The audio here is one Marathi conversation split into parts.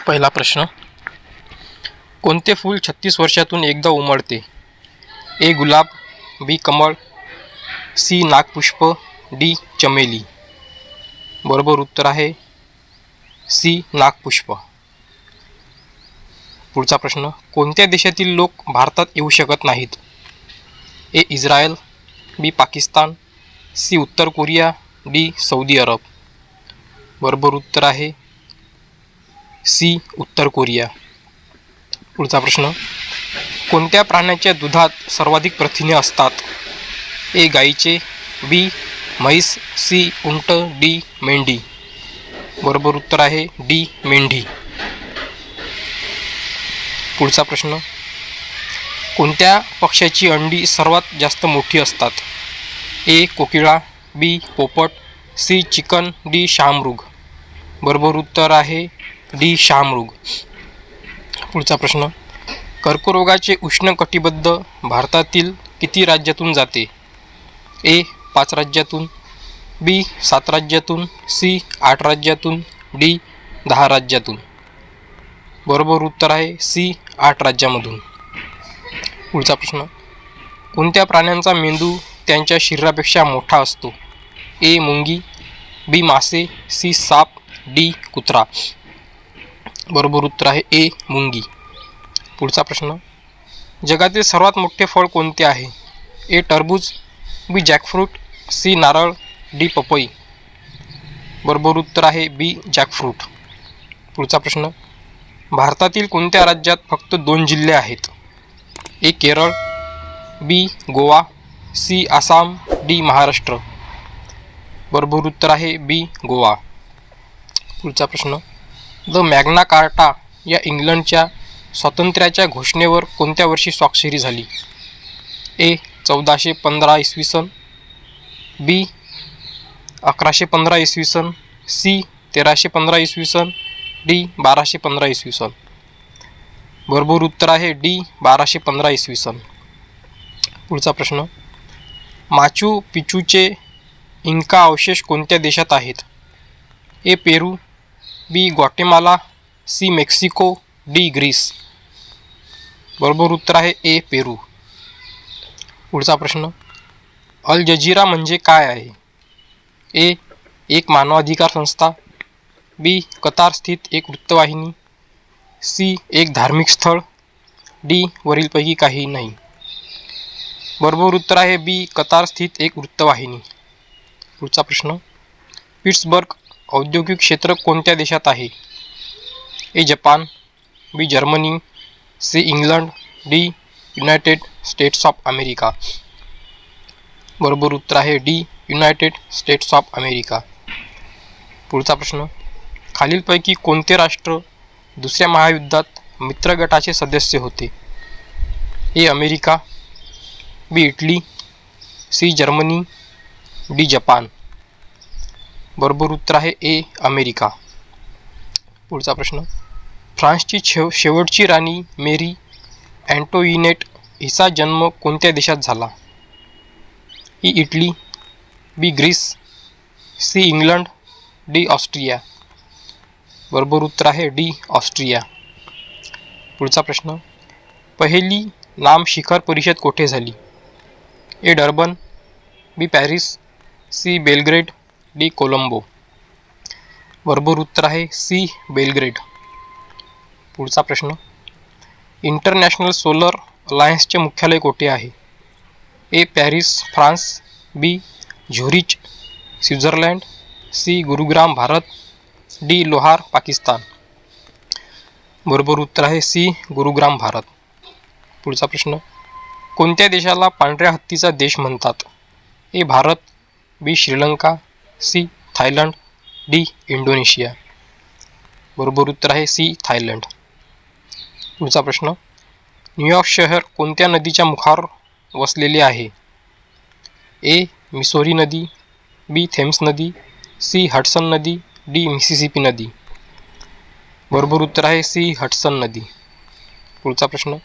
पहिला प्रश्न, कोणते फूल 36 वर्षातून एकदा उमलते? ए गुलाब, बी कमळ, सी नागपुष्प, डी चमेली. बरोबर उत्तर आहे सी नागपुष्प. पुढचा प्रश्न, कोणत्या देशातील लोक भारतात येऊ शकत नाहीत? ए इस्रायल, बी पाकिस्तान, सी उत्तर कोरिया, डी सौदी अरब. बरोबर उत्तर आहे सी उत्तर कोरिया. पुढचा प्रश्न, कोणत्या प्राण्याच्या दुधात सर्वाधिक प्रथिने असतात? ए गाईचे, बी म्हैस, सी उंट, डी मेंढी. बरोबर उत्तर आहे डी मेंढी. पुढचा प्रश्न, कोणत्या पक्ष्याची अंडी सर्वात जास्त मोठी असतात? ए कोकिळा, बी पोपट, सी चिकन, डी शहामृग. बरोबर उत्तर आहे डी शहामृग. पुढचा प्रश्न, कर्करोगाचे उष्णकटिबद्ध भारतातील किती राज्यातून जाते? ए 5 राज्यातून, बी 7 राज्यातून, सी 8 राज्यातून, डी 10 राज्यातून. बरोबर उत्तर आहे सी 8 राज्यामधून. पुढचा प्रश्न, कोणत्या प्राण्यांचा मेंदू त्यांच्या शरीरापेक्षा मोठा असतो? ए मुंगी, बी मासे, सी साप, डी कुत्रा. बरोबर उत्तर आहे ए मुंगी. पुढचा प्रश्न, जगातील सर्वात मोठे फळ कोणते आहे? ए टरबूज, बी जॅकफ्रूट, सी नारळ, डी पपई. बरोबर उत्तर आहे बी जॅकफ्रूट. पुढचा प्रश्न, भारतातील कोणत्या राज्यात फक्त 2 जिल्हे आहेत? ए केरळ, बी गोवा, सी आसाम, डी महाराष्ट्र. बरोबर उत्तर आहे बी गोवा. पुढचा प्रश्न, द मॅग्ना कार्टा या इंग्लंडच्या स्वातंत्र्याच्या घोषणेवर कोणत्या वर्षी स्वाक्षरी झाली? ए 1415 इसवी सन, बी 1115 इसवी सन, सी 1315 इसवी सन, डी 1215 इसवी सन. बरोबर उत्तर आहे डी 1215 इसवी सन. पुढचा प्रश्न, माचू पिचूचे इंका अवशेष कोणत्या देशात आहेत? A Peru, B Guatemala, C Mexico, D Greece. बरोबर उत्तर आहे ए पेरू. पुढचा प्रश्न, अल जजीरा म्हणजे काय आहे? ए एक मानवाधिकार संस्था, बी कतार स्थित एक वृत्तवाहिनी, सी एक धार्मिक स्थळ, डी वरीलपैकी काही नाही. बरोबर उत्तर आहे बी कतार स्थित एक वृत्तवाहिनी. पुढचा प्रश्न, पिट्सबर्ग औद्योगिक क्षेत्र कोणत्या देशात आहे? A Japan, B Germany, C England, D United States of America. बरोबर उत्तर आहे D United States of America. पुढचा प्रश्न, खालीलपैकी कोणते राष्ट्र दुसऱ्या महायुद्धात मित्रगटाचे सदस्य होते? A America, B Italy, C Germany, D Japan. बरोबर उत्तर आहे ए अमेरिका. पुढचा प्रश्न, फ्रान्सची शेवटची राणी मेरी अँटोइनेट हिचा जन्म कोणत्या देशात झाला? A Italy, B Greece, C England, D Austria. बरोबर उत्तर आहे डी ऑस्ट्रिया. पुढचा प्रश्न, पहिली नाम शिखर परिषद कोठे झाली? A Durban, B Paris, C Belgrade, D Colombo. बरोबर उत्तर आहे सी बेलग्रेड. पुढचा प्रश्न, इंटरनॅशनल सोलर अलायन्सचे मुख्यालय कोठे आहे? A Paris France, B Zurich Switzerland, C Gurugram Bharat, D Lahore Pakistan. बरोबर उत्तर आहे सी गुरुग्राम भारत. पुढचा प्रश्न, कोणत्या देशाला पांढऱ्या हत्तीचा देश म्हणतात? A Bharat, B Sri Lanka, C Thailand, D Indonesia. बरोबर उत्तर आहे सी थायलंड. पुढचा प्रश्न, न्यूयॉर्क शहर कोणत्या नदीच्या मुखावर वसलेले आहे? ए मिसोरी नदी, बी थेम्स नदी, सी हडसन नदी, डी मिसिसिपी नदी. बरोबर उत्तर आहे सी हडसन नदी. पुढचा प्रश्न,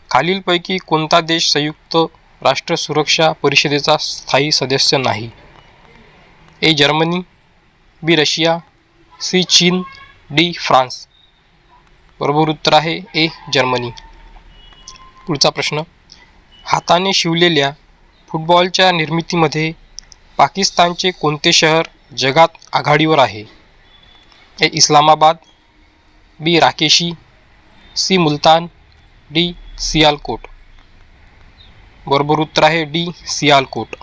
खालीलपैकी कोणता देश संयुक्त राष्ट्र सुरक्षा परिषदेचा स्थायी सदस्य नाही? A Germany, B Russia, C चीन, डी फ्रान्स. बरोबर उत्तर आहे ए जर्मनी. पुढचा प्रश्न, हाताने शिवलेल्या फुटबॉलच्या निर्मितीमध्ये पाकिस्तानचे कोणते शहर जगात आघाडीवर आहे? ए इस्लामाबाद, बी राकेशी, सी मुलतान, डी सियालकोट. बरोबर उत्तर आहे डी सियालकोट.